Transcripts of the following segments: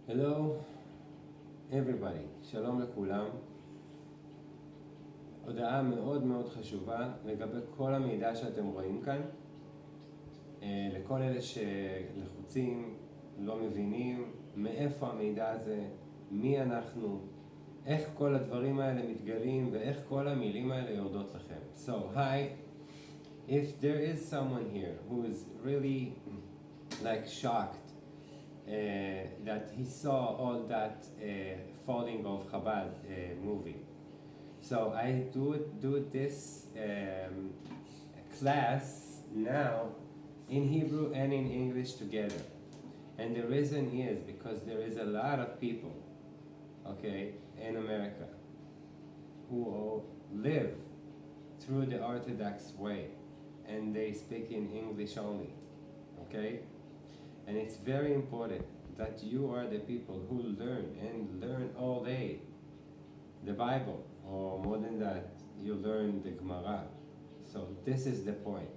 Hello everybody, שלום לכולם. הודעה מאוד מאוד חשובה לגבי כל המידע שאתם רואים כאן. לכל אלה שלחוצים, לא מבינים מאיפה המידע הזה, מי אנחנו, איך כל הדברים האלה מתגלים ואיך כל המילים האלה יורדות לכם. So, hi, if there is someone here who is really like shocked that he saw all that falling of Chabad movie. So I do this class now in Hebrew and in English together. And the reason is because there is a lot of people, okay, in America who live through the Orthodox way and they speak in English only, okay? And it's very important that you are the people who learn all day the Bible, or more than that, you learn the Gemara. So this is the point.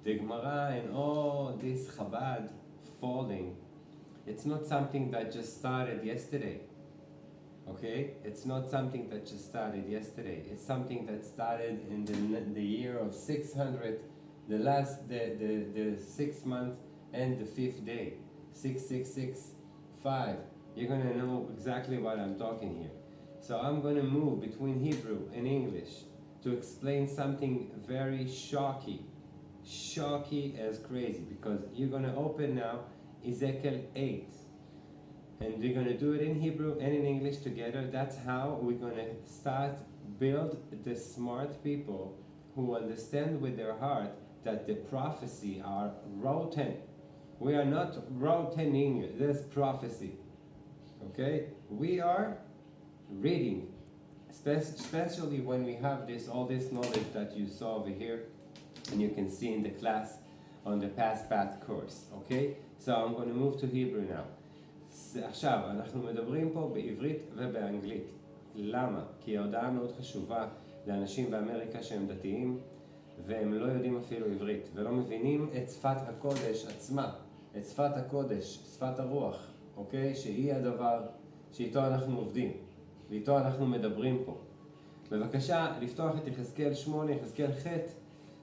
The Gemara and all this Chabad falling, it's not something that just started yesterday. Okay? It's not something that just started yesterday. It's something that started in the year of 600, the 6 months and the 5th day, 6665. You're going to know exactly what I'm talking here. So I'm going to move between Hebrew and English to explain something very shocky as crazy, because you're going to open now Ezekiel 8. And we're going to do it in Hebrew and in English together. That's how we're going to start build the smart people who understand with their heart that the prophecy are rotten. We are not rottening, there's prophecy. Okay? We are reading, especially when we have all this knowledge that you saw over here and you can see in the class on the past path course. Okay? So I'm going to move to Hebrew now. עכשיו, אנחנו מדברים פה בעברית ובאנגלית. למה? כי ההודעה מאוד חשובה לאנשים באמריקה שהם דתיים והם לא יודעים אפילו עברית ולא מבינים את שפת הקודש עצמה, את שפת הקודש, שפת הרוח, אוקיי? שהיא הדבר שאיתו אנחנו עובדים ואיתו אנחנו מדברים פה. בבקשה לפתוח את יחזקאל 8, יחזקאל ח',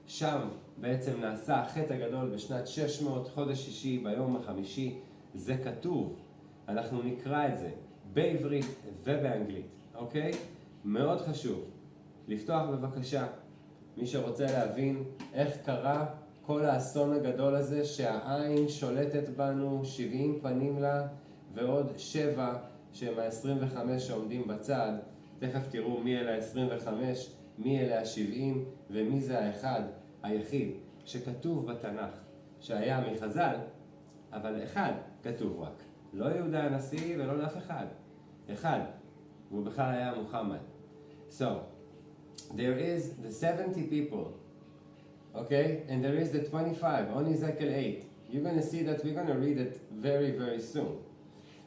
שם בעצם נעשה החטא הגדול בשנת 600, חודש שישי, ביום החמישי. זה כתוב, אנחנו נקרא את זה בעברית ובאנגלית, אוקיי? מאוד חשוב לפתוח בבקשה, מי שרוצה להבין איך קרה כל האסון הגדול הזה שהעין שולטת בנו, 70 פנים לה ועוד 7 שהם ה-25 שעומדים בצד. תכף תראו מי אלה ה-25, מי אלה ה-70 ומי זה האחד היחיד שכתוב בתנ"ך שהיה מחז"ל, אבל אחד כתוב רק, לא יהודה הנשיא ולא לאף אחד, אחד, והוא בכלל היה מוחמד. So there is the 70 people, okay, and there is the 25 on Ezekiel 8. You're going to see that we're going to read it very, very soon.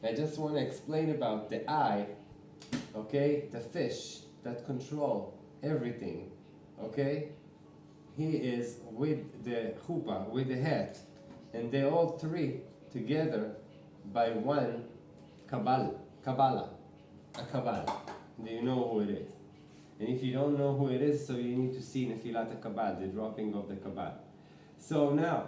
I just want to explain about the eye, okay, the fish that control everything, okay. He is with the chuppah, with the hat, and they all three together by one Kabbalah, a Kabbalah. Do you know who it is? And if you don't know who it is, so you need to see Nefilat Chabad, the dropping of the Chabad. So now,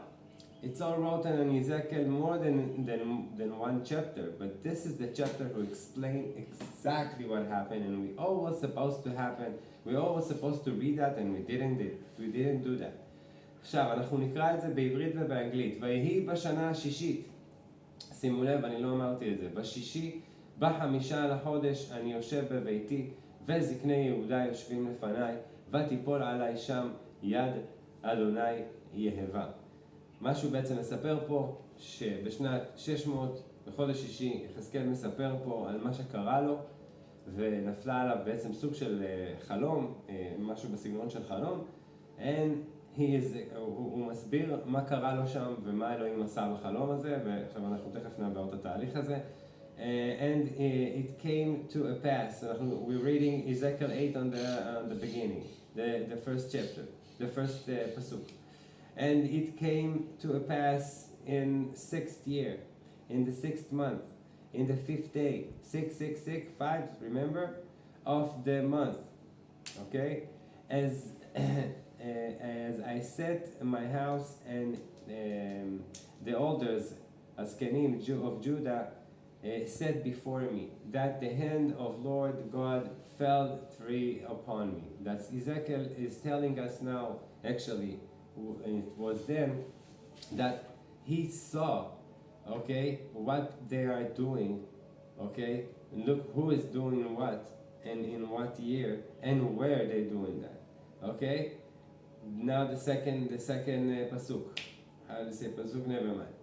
it's all written in Ezekiel more than one chapter, but this is the chapter who explains exactly what happened, and we all was supposed to happen. We all was supposed to read that, and we didn't do that. עכשיו, אנחנו נקרא את זה בעברית ובאנגלית. ויהי בשנה השישית, שימו לב, אני לא אמרתי את זה, בשישי, בחמישה לחודש, אני יושב בביתי, וזקני יהודה יושבים לפניי, ותיפול עליי שם יד אדוני יהבה. משהו בעצם מספר פה, שבשנת 600, בחודש שישי, יחזקאל מספר פה על מה שקרה לו, ונפלה עליו בעצם סוג של חלום, משהו בסגנון של חלום, הוא מסביר מה קרה לו שם ומה אלוהים עשה בחלום הזה, ועכשיו אנחנו תכף נעבור את התהליך הזה. And it came to a pass. We're reading Ezekiel 8 on the beginning, the first chapter, the first pasuk. And it came to a pass in 6th year, in the 6th month, in the 5th day, 6, remember, of the month. Okay, as I set my house and the elders, Askenim of Judah, said before me, that the hand of Lord God fell upon me. That's Ezekiel is telling us now, actually, it was then, that he saw, okay, what they are doing, okay, look who is doing what, and in what year, and where they're doing that, okay? Now the second pasuk, how to say pasuk, never mind.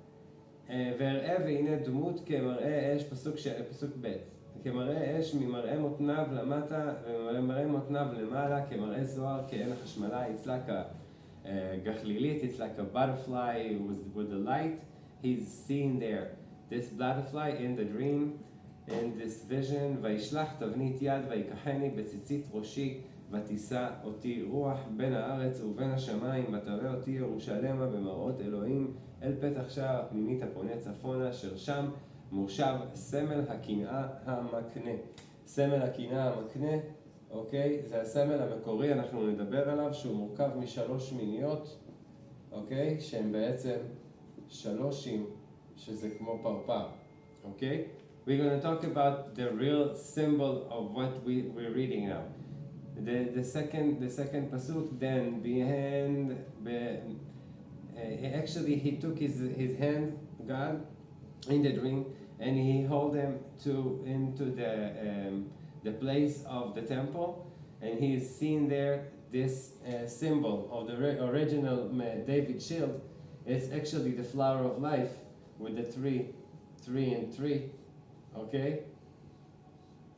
והראה והנה דמות כמראה אש, פסוק ב', כמראה אש ממראה מותניו למטה וממראה מותניו למעלה, כמראה זוהר, כעין החשמלה, it's like a גחלילית, it's like a butterfly with the light. He's seen there this butterfly in the dream, in this vision. וישלח תבנית יד ויקחני בציצית ראשי ותישא אותי רוח בין הארץ ובין השמיים ותראה אותי ירושלמה במראות אלוהים אל פתח שער הפנימית הפונה צפונה, אשר שם מושב סמל הקנאה המקנה. סמל הקנאה המקנה, אוקיי? זה הסמל המקורי, אנחנו נדבר עליו, שהוא מורכב משלוש מיניות, אוקיי? שהם בעצם שלושים, שזה כמו פרפר, אוקיי? We're going to talk about the real symbol of what we're reading now. The second pasuk, then behind, actually he took his hand, God, in the dream, and he held him into the place of the temple, and he is seen there this symbol of the original David shield. It's actually the flower of life with the three and three, okay?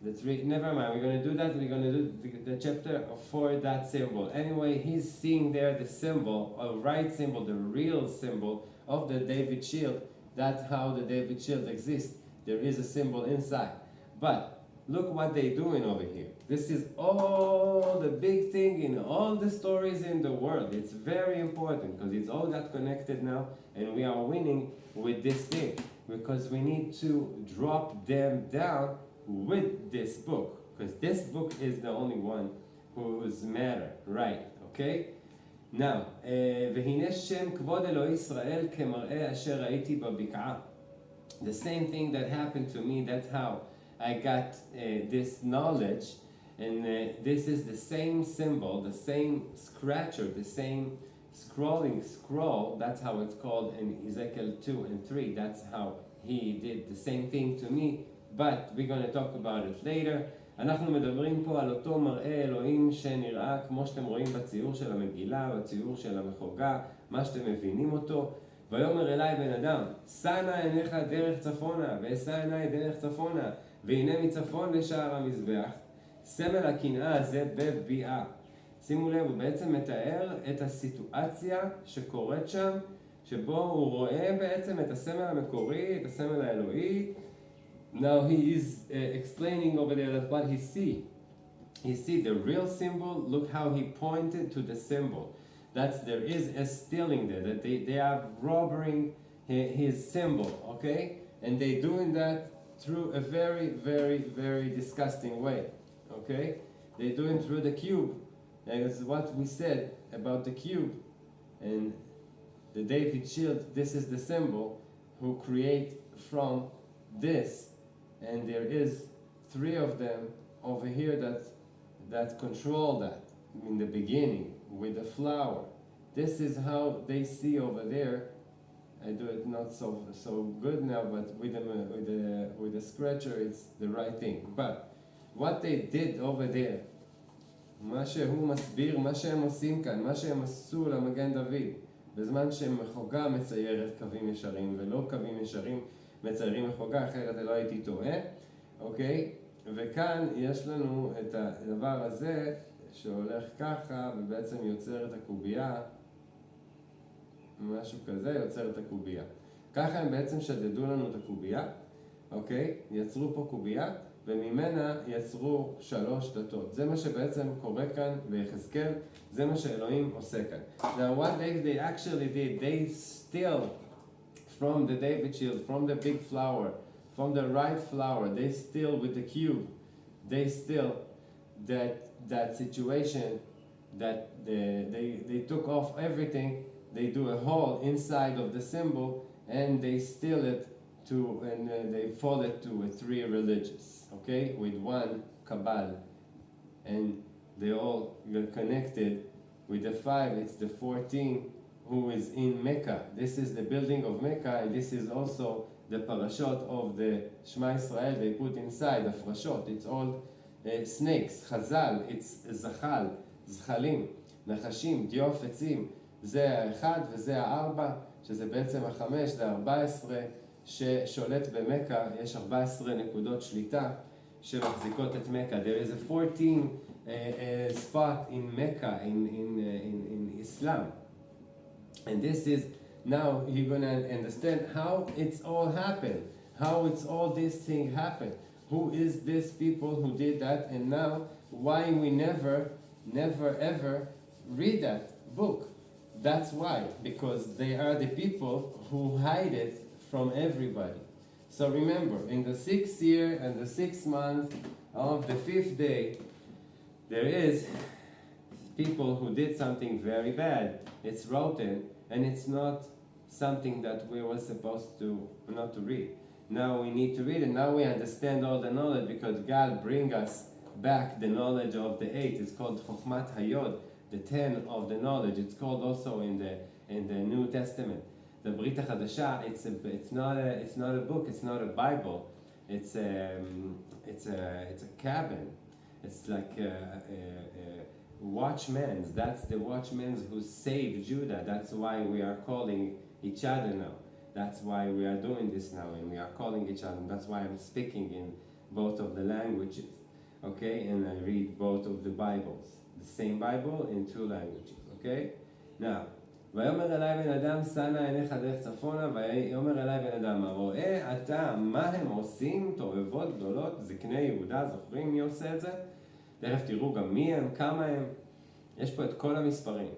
The three, never mind, we're going to do that. We're going to do the chapter for that symbol. Anyway, he's seeing there the symbol, a right symbol, the real symbol of the David shield. That's how the David shield exists. There is a symbol inside. But look what they're doing over here. This is all the big thing in all the stories in the world. It's very important because it's all got connected now, and we are winning with this thing because we need to drop them down with this book, because this book is the only one who's matter, right? Okay? Now, והנה שם כבוד אלוהי ישראל כמראה אשר ראיתי בבקעה. The same thing that happened to me, that's how I got this knowledge, and this is the same symbol, the same scratcher, the same scroll, that's how it's called in Ezekiel 2 and 3, that's how he did the same thing to me. But we're going to talk about it later. אנחנו מדברים פה על אותו מראה אלוהים שנראה כמו שאתם רואים בציור של המגילה, בציור של המחוגה, מה שאתם מבינים אותו. ויאמר אליי בן אדם, שא נא עיניך דרך צפונה, ואשא עיניי דרך צפונה, והנה מצפון לשער המזבח, סמל הקנאה הזה בביאה. שימו לב, הוא בעצם מתאר את הסיטואציה שקורית שם, שבו הוא רואה בעצם את הסמל המקורי, את הסמל האלוהי. Now he is explaining over there that what he see. He see the real symbol. Look how he pointed to the symbol. That's there is a stealing there. That they are robbing his symbol. Okay, and they doing that through a very, very, very disgusting way. Okay, they doing through the cube. That's what we said about the cube and the David shield. This is the symbol who create from this. And there is three of them over here that control that in the beginning with the flower. This is how they see over there. I do it not so good now, but with the scratcher it's the right thing. But what they did over there, מה שהוא מסביר, מה שהם עושים כאן, מה שהם עשו למגן דוד, בזמן שמחוגה מציירת קווים ישרים ולא קווים ישרים מציירים מחוגה, אחרת לא הייתי טועה, אוקיי? וכאן יש לנו את הדבר הזה שהולך ככה ובעצם יוצר את הקובייה, משהו כזה יוצר את הקובייה. ככה הם בעצם שדדו לנו את הקובייה, אוקיי? יצרו פה קובייה וממנה יצרו 3 דתות. זה מה שבעצם קורה כאן ביחזקאל, זה מה שאלוהים עושה כאן. Now what they actually did, they steal from the David shield, from the big flower, from the right flower. They still with the cube. They still that situation that they took off everything. They do a hole inside of the symbol and they steal it they fold it to 3 religious, okay, with one Chabad, and they all are connected with the 5. It's the 14 who is in Mecca. This is the building of Mecca, and this is also the parashot of the Shema Israel. They put inside the frashot. It's all snakes, Chazal, it's Zachal, Zchalim, נחשים, דיוף, עצים. זה 1 וזה 4, שזה בעצם 5, זה 14 ששולט במכה. יש 14 נקודות שליטה שמחזיקות את מכה. There is a 14 spot in Mecca, in Islam. And this is, now you're going to understand how it's all happened, how it's all this thing happened. Who is this people who did that, and now why we never ever read that book. That's why, because they are the people who hide it from everybody. So remember, in the 6th year and the 6th month of the 5th day, there is people who did something very bad. It's rotten, and it's not something that we were supposed to not to read. Now we need to read it. Now we understand all the knowledge, because God bring us back the knowledge of the 8. It's called Chokhmat Hayod, the 10 of the knowledge. It's called also in the New Testament. The Brit HaChadasha, it's not a book, it's not a Bible. It's a cabin. It's like watchmen's. That's the watchmen's who saved Judah. That's why we are calling each other now. That's why we are doing this now, and we are calling each other. That's why I'm speaking in both of the languages, okay? And I read both of the Bibles, the same Bible in 2 languages, okay? Now, ויאמר אלי בן אדם שנה עיניך דרך צפונה, ויאמר אלי בן אדם הרואה אתה מה הם עושים תועבות גדולות זקני יהודה. זוכרים מי עושה את זה? תכף תראו גם מי הם, כמה הם. יש פה את כל המספרים.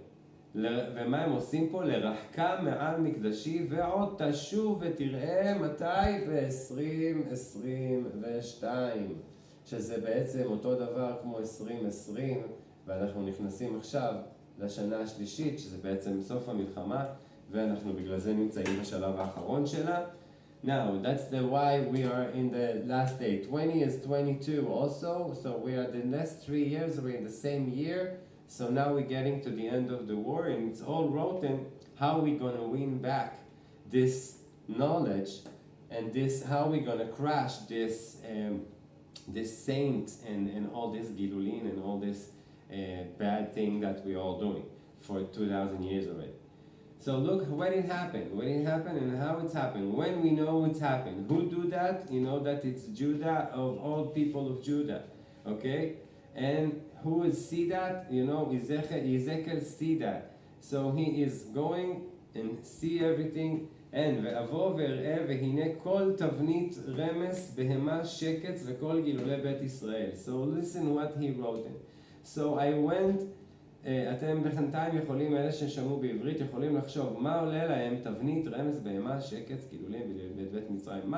ומה הם עושים פה? לרחקה מעל מקדשי, ועוד תשוב ותראה מתי ב-2022, שזה בעצם אותו דבר כמו 2020, ואנחנו נכנסים עכשיו לשנה השלישית, שזה בעצם סוף המלחמה, ואנחנו בגלל זה נמצאים בשלב האחרון שלה. Now, that's the why we are in the last day. 20 is 22 also, so we are the last 3 years, we're in the same year. So now we're getting to the end of the war, and it's all rotten. How we going to win back this knowledge, and this, how we going to crash this saints and all this gilulin and all this bad thing that we're all doing for 2,000 years already. So look when it happened, and how it's happened. When we know it's happened, who do that? You know that it's Judah, of all people of Judah, okay? And who will see that? You know, Ezekiel see that. So he is going and see everything. And ואבוא ואראה והנה כל תבנית רמס בהמה שקץ וכל גילולי בית ישראל. So listen what he wrote in. So I went, אתם בינתיים יכולים, אלה ששמעו בעברית יכולים לחשוב מה עולה להם תבנית רמס בהמה שקץ גילולים בבית מצרים.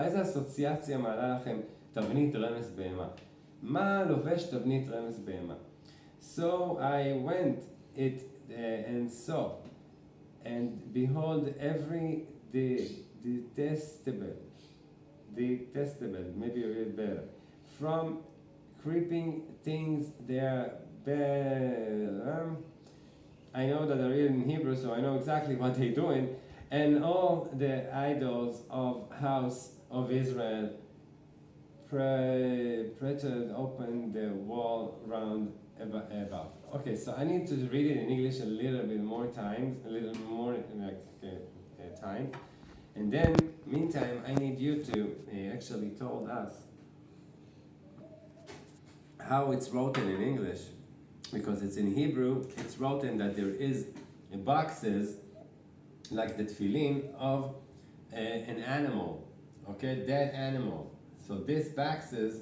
איזה אסוציאציה מעלה לכם תבנית רמס בהמה? מה לובש תבנית רמס בהמה? So I went and saw, and behold every detestable, maybe a little better, from creeping things there. I know that I read in Hebrew, so I know exactly what they're doing. And all the idols of house of Israel pretended open the wall round about. Okay, so I need to read it in English a little bit more time, time. And then, meantime, I need you to actually told us how it's written in English, because it's in Hebrew. It's written that there is boxes like the tefillin of an animal, okay, dead animal. So this boxes,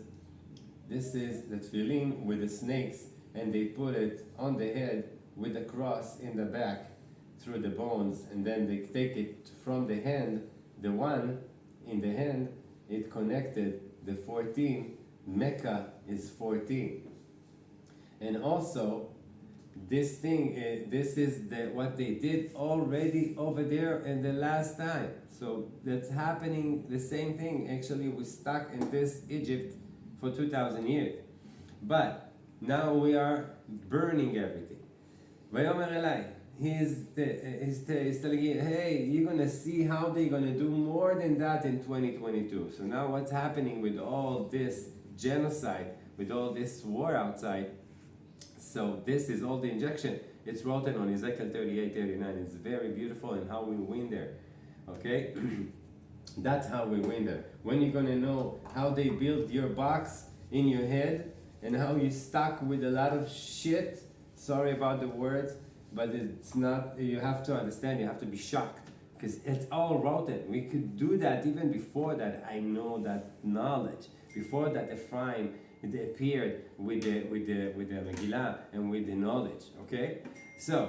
this is the tefillin with the snakes, and they put it on the head with the cross in the back through the bones, and then they take it from the hand, the one in the hand, it connected the 14. Mecca is 14. And also, this is what they did already over there in the last time. So that's happening, the same thing. Actually, we're stuck in this Egypt for 2,000 years. But now we are burning everything. Vayomer Elai, he's telling you, hey, you're going to see how they're going to do more than that in 2022. So now what's happening with all this genocide, with all this war outside? So this is all the injection. It's written on Ezekiel 38, 39. It's very beautiful and how we win there. Okay? That's how we win there. When you're going to know how they build your box in your head and how you're stuck with a lot of shit. Sorry about the words, but it's not, you have to understand, you have to be shocked. Because it's all rotten. We could do that even before that. I know that knowledge. Before that, Ephraim it appeared with the Megillah and with the knowledge. Okay? So,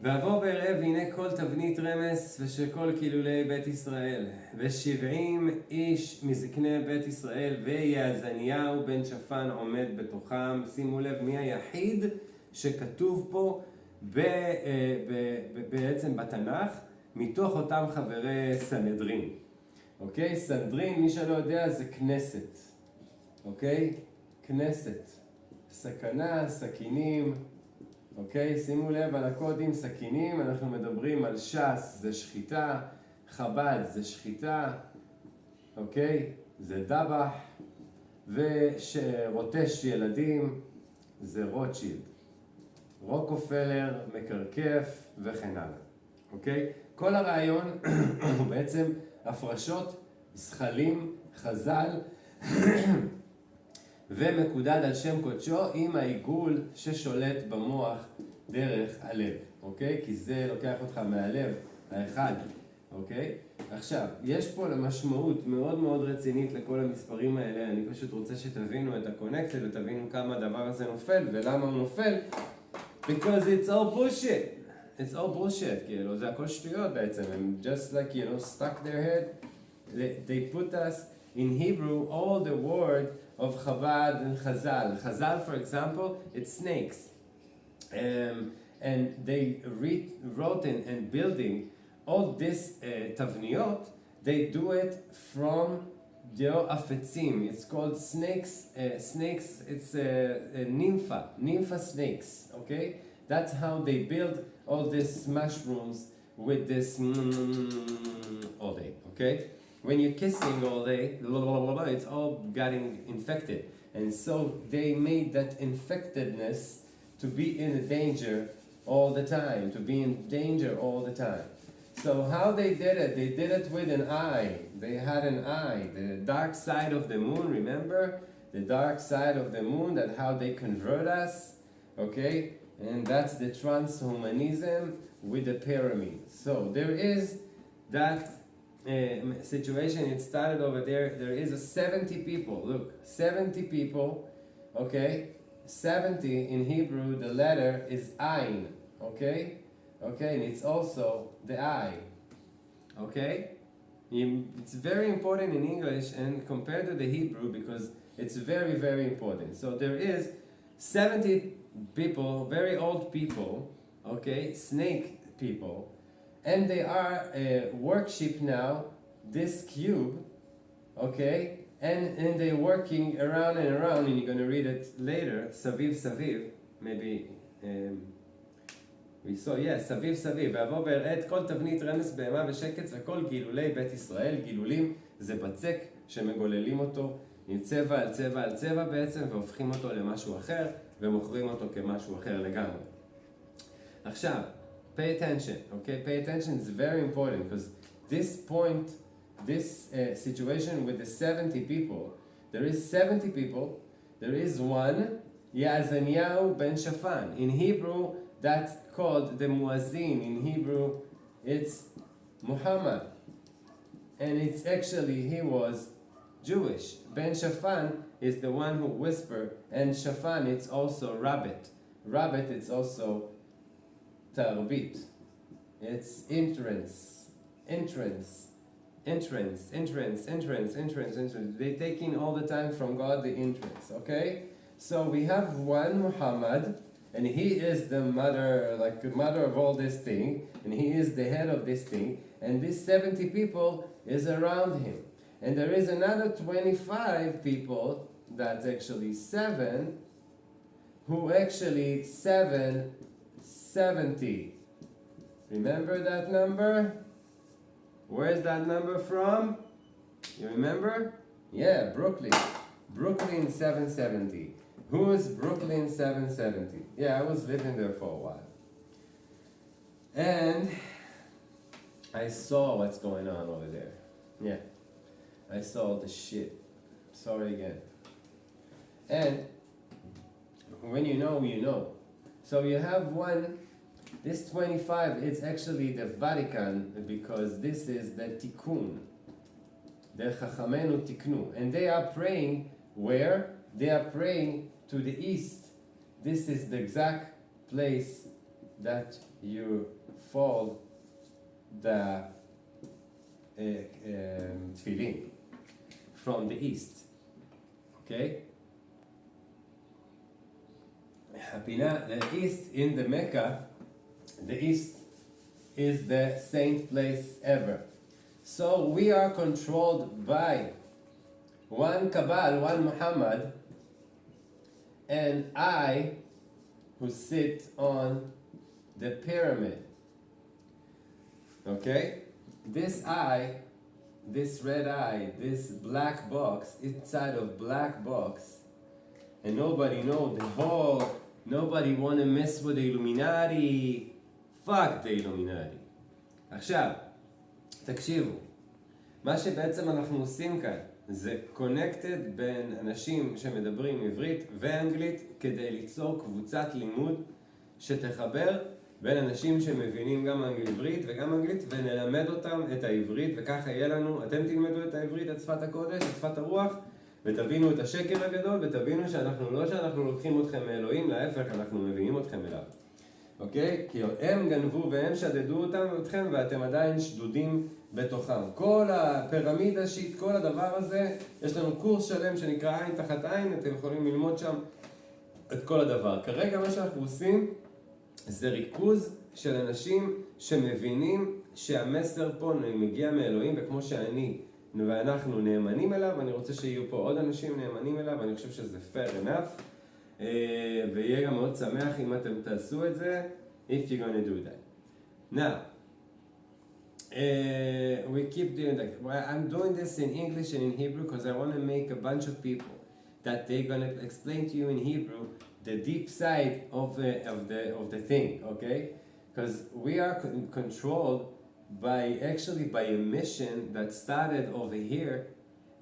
ואבוא ואראה והנה כל תבנית רמס ושכל כילולי בית ישראל 70 איש מזקני בית ישראל ויעזניהו בן שפן עומד בתוכם. שימו לב מי היחיד שכתוב פה בעצם בתנ"ך מתוך אותם חברי סנהדרין. אוקיי? סנהדרין, מי שלא יודע, זה כנסת. אוקיי? כנסת. סכנה, סכינים. אוקיי? שימו לב על הקודים, סכינים. אנחנו מדברים על ש"ס, זה שחיטה. חב"ד, זה שחיטה. אוקיי? זה דבח. ושרוטש ילדים, זה רוטשילד. רוקפלר, מקרקף וכן הלאה. אוקיי? כל הרעיון הוא בעצם הפרשות, זכלים, חז"ל ומקודד על שם קודשו עם העיגול ששולט במוח דרך הלב, אוקיי? כי זה לוקח אותך מהלב האחד, אוקיי? עכשיו, יש פה משמעות מאוד מאוד רצינית לכל המספרים האלה. אני פשוט רוצה שתבינו את הקונקציה ותבינו כמה הדבר הזה נופל ולמה הוא נופל. Because it's all bullshit. It's all bullshit, כאילו, זה הכל שטויות בעצם. הם just like, you know, stuck their head. They put us in Hebrew all the word of Chabad and Chazal. Chazal, for example, it's snakes. And they wrote and building all this תבניות, they do it from the afetzim. It's called snakes. Snakes, it's nympha snakes, okay? That's how they build all these mushrooms with this all day, okay? When you're kissing all day, it's all getting infected. And so they made that infectedness to be in danger all the time, to be in danger all the time. So how they did it with an eye. They had an eye, the dark side of the moon, remember? The dark side of the moon, that how they convert us, okay? And that's the transhumanism with the pyramid. So there is that situation. It started over there. There is a 70 people. Look, 70 people. Okay, 70 in Hebrew. The letter is Ayin. Okay, okay, and it's also the eye. Okay, it's very important in English and compared to the Hebrew because it's very very important. So there is 70 people, very old people. Okay, snake people. And they are worship now this cube, okay? And they're working around and around, and you're going to read it later. Saviv Saviv, maybe we saw, yes, Saviv Saviv. ואבוא ואראה את כל תבנית רמס בהמה ושקץ וכל גילולי בית ישראל. גילולים זה בצק שמגוללים אותו עם צבע על צבע על צבע בעצם, והופכים אותו למשהו אחר, ומוכרים אותו כמשהו אחר לגמרי. עכשיו, pay attention, okay? Pay attention is very important because this point, this situation with the 70 people, there is 70 people, there is one, Ya'azaniyahu ben Shafan. In Hebrew, that's called the Muazzin. In Hebrew, it's Muhammad. And it's actually, he was Jewish. Ben Shafan is the one who whispered, and Shafan, it's also rabbit. Rabbit, it's also Tarbit. It's entrance. entrance. They take in all the time from God the entrance, okay? So we have one Muhammad, and he is the mother, like the mother of all this thing, and he is the head of this thing, and these 70 people is around him. And there is another 25 people, that's actually 7, who actually 70. Remember that number? Where's that number from? You remember? Yeah, Brooklyn. Brooklyn 770. Who is Brooklyn 770? Yeah, I was living there for a while. And I saw what's going on over there. Yeah. I saw the shit. Sorry again. And when you know, you know. So you have one, this 25, it's actually the Vatican, because this is the Tikkun. The Chachamenu Tiknu. And they are praying where? They are praying to the east. This is the exact place that you fold the tefillin from the east. Okay? The east in the Mecca, the east is the saint place ever. So we are controlled by one Kabal, one Muhammad, and I, who sit on the pyramid. Okay? This eye, this red eye, this black box, inside of black box, and nobody know the whole, nobody want to mess with the Illuminati. Fuck the Illuminati. עכשיו, תקשיבו, מה שבעצם אנחנו עושים כאן, זה connected בין אנשים שמדברים עברית ואנגלית כדי ליצור קבוצת לימוד שתחבר בין אנשים שמבינים גם עברית וגם אנגלית, ונלמד אותם את העברית, וככה יהיה לנו, אתם תלמדו את העברית, את שפת הקודש, את שפת הרוח, ותבינו את השקר הגדול, ותבינו שאנחנו שאנחנו לוקחים אתכם מאלוהים, להפך, אנחנו מביאים אתכם אליו. אוקיי? כי הם גנבו והם שדדו אתכם, ואתם עדיין שדודים בתוכם. כל הפירמידה שיט, כל הדבר הזה, יש לנו קורס שלם שנקרא עין תחת עין, אתם יכולים ללמוד שם את כל הדבר. כרגע מה שאנחנו עושים זה ריכוז של אנשים שמבינים שהמסר פה מגיע מאלוהים, וכמו שאני ואנחנו נאמנים אליו, אני רוצה שיהיו פה עוד אנשים נאמנים אליו, ואני חושב שזה fair enough, ויהיה גם מאוד שמח אם אתם תעשו את זה, if you're going to do that. Now, we keep doing that. Well, I'm doing this in English and in Hebrew because I want to make a bunch of people that they're going to explain to you in Hebrew the deep side of the thing, okay? Because we are controlled by a mission that started over here,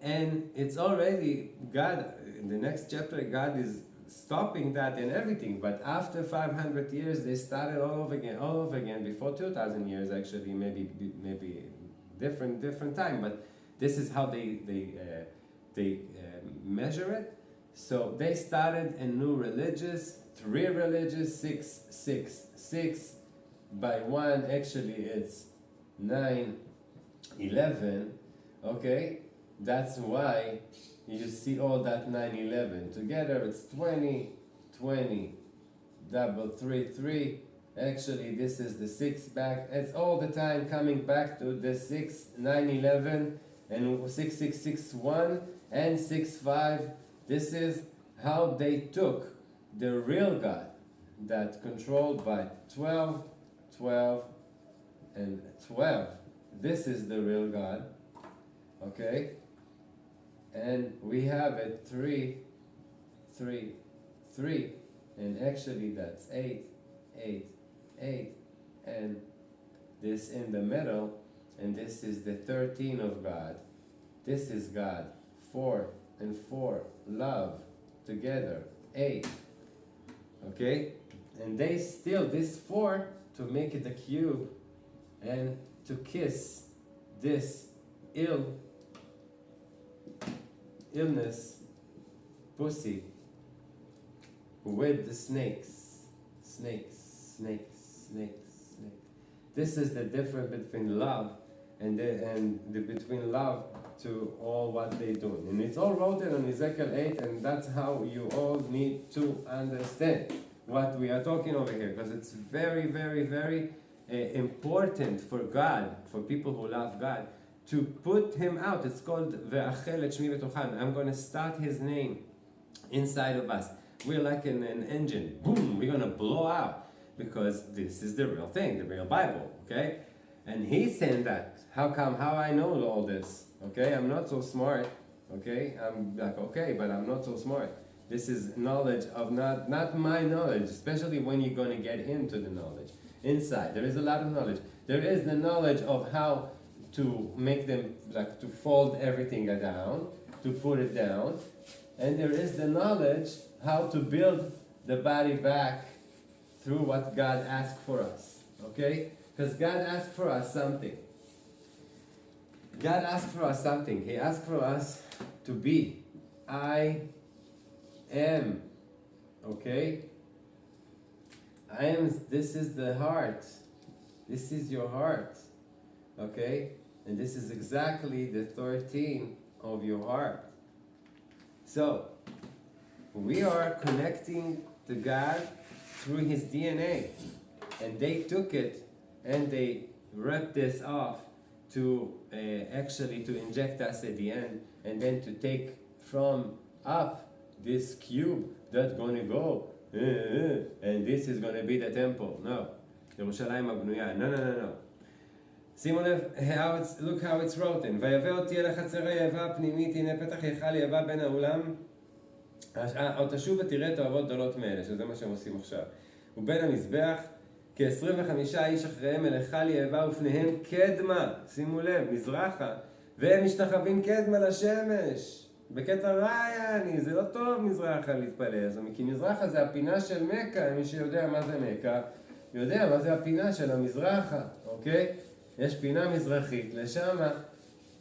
and it's already God. In the next chapter, God is stopping that and everything. But after 500 years, they started all over again. Before 2,000 years, actually, maybe different time. But this is how they measure it. So they started a new religious, 3 religious, 6, 6, 6. By 1, actually, it's 9, 11. Okay, that's why you see all that 9, 11. Together, it's 20, 20, double 3, 3. Actually, this is the 6 back. It's all the time coming back to the 6, 9, 11, and 6, 6, 6, 1, and 6, 5. This is how they took the real God that controlled by 12, 12, and 12. This is the real God, okay? And we have it 3, 3, 3, and actually that's 8, 8, 8, and this in the middle, and this is the 13 of God. This is God, 4 and 4, love, together, 8, okay? And they steal this 4 to make it a cube, and to kiss this illness pussy with the snakes. Snakes. This is the difference between love between love to all what they do. And it's all written on Ezekiel 8, and that's how you all need to understand what we are talking over here, because it's very, very, very important for God, for people who love God, to put him out. It's called Ve'achel et shmi b'tochan. I'm going to start his name inside of us. We're like an engine. Boom, we're going to blow out, because this is the real thing, the real Bible, okay? And he's saying that. How come? How I know all this? Okay, I'm not so smart. Okay, I'm like, okay, but I'm not so smart. This is knowledge of not my knowledge, especially when you're going to get into the knowledge. Inside, there is a lot of knowledge. There is the knowledge of how to make them, like to fold everything down, to put it down. And there is the knowledge how to build the body back through what God asked for us. Okay? Because God asked for us something. God asked for us something. He asked for us to be. I am. Okay? I am. This is the heart. This is your heart. Okay? And this is exactly the 13 of your heart. So, we are connecting to God through his DNA. And they took it and they ripped this off to actually to inject us at the end, and then to take from up this cube that's going to go, and this is going to be the temple. No. ירושלים הבנויה. No. שימו לב, look how it's written. ויבא אותי אל החצר היבא הפנימית, הנה פתח היכל יבא בין האולם. עוד תשוב ותראה תועבות גדולות מאלה, שזה מה שהם עושים עכשיו. ובין המזבח, כ-25 איש אחריהם אל היכל יבא ופניהם קדמה, שימו לב, מזרחה, והם משתחווים קדמה לשמש. בקטע רעי, זה לא טוב מזרחה להתפלל, כי מזרחה זה הפינה של מקה, מי שיודע מה זה מקה, יודע מה זה הפינה של המזרחה, אוקיי? יש פינה מזרחית, לשם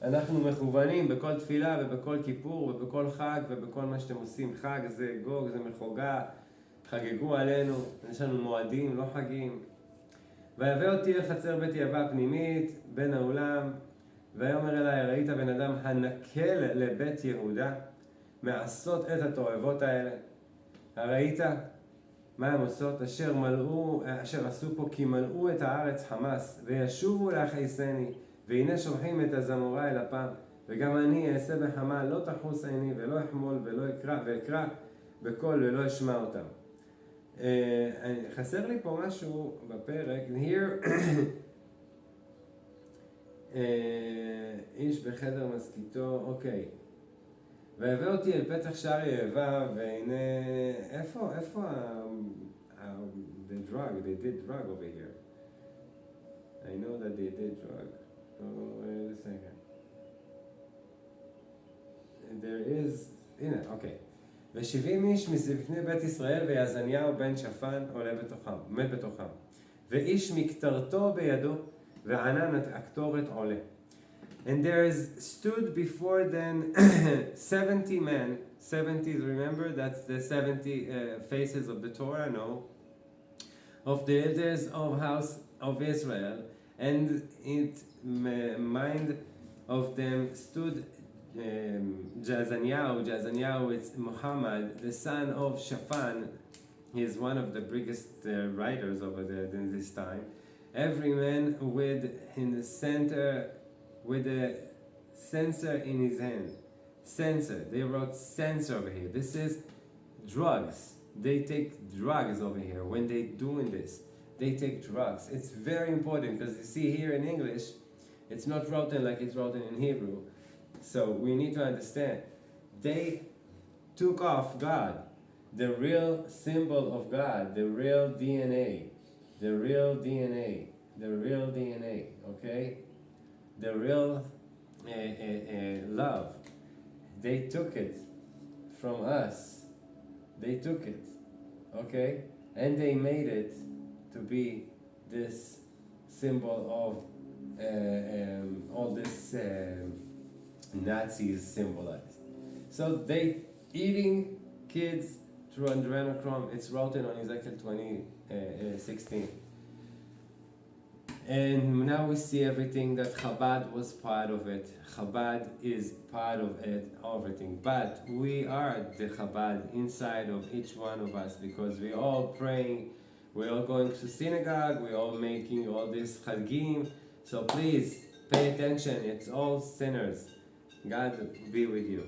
אנחנו מכוונים בכל תפילה ובכל כיפור ובכל חג ובכל מה שאתם עושים. חג זה גוג, זה מחוגה, חגגו עלינו, יש לנו מועדים, לא חגים. ויבא אותי לחצר בית יבא פנימית בין האולם, ויאמר אליי, ראית בן אדם הנקל לבית יהודה, מעשות את התועבות האלה. הראית מה הם עושות? אשר עשו פה, כי מלאו את הארץ חמס, וישובו להכעיסני, והנה שולחים את הזמורה אל אפם, וגם אני אעשה בחמה, לא תחוס עיני, ולא אחמול, ולא אקרא, ואקרא בקול, ולא אשמע אותם. חסר לי פה משהו בפרק. Here, איש בחדר מסכיתו, אוקיי. ויבא אותי אל פתח שער יבא, והנה, איפה the drug, they did drug over here. I know that they did drug. Oh, wait a second. There is, הנה, אוקיי. ו70 איש מזקני בית ישראל ויעזניהו בן שפן עולה בתוכם, מת בתוכם. ואיש מקטרתו בידו, וענן הקטורת עולה. And there stood before them 70 men, 70, remember, that's the 70 faces of the Torah, no? Of the elders of house of Israel, and in mind of them stood Jazaniah, it's Muhammad, the son of Shaphan. He is one of the biggest writers over there in this time. Every man in the center with a censer in his hand. Censer. They wrote censer over here. This is drugs. They take drugs over here. When they doing this, they take drugs. It's very important because you see here in English, it's not written like it's written in Hebrew. So we need to understand. They took off God, the real symbol of God, the real DNA, okay? The real love. They took it from us. They took it, okay? And they made it to be this symbol of all this Nazis symbolized. So they eating kids through adrenochrome. It's written on Ezekiel 20:16. And now we see everything that Chabad was part of it. Chabad is part of it, everything. But we are the Chabad inside of each one of us because we're all praying, we're all going to synagogue, we're all making all this chagim. So please pay attention, it's all sinners. God be with you.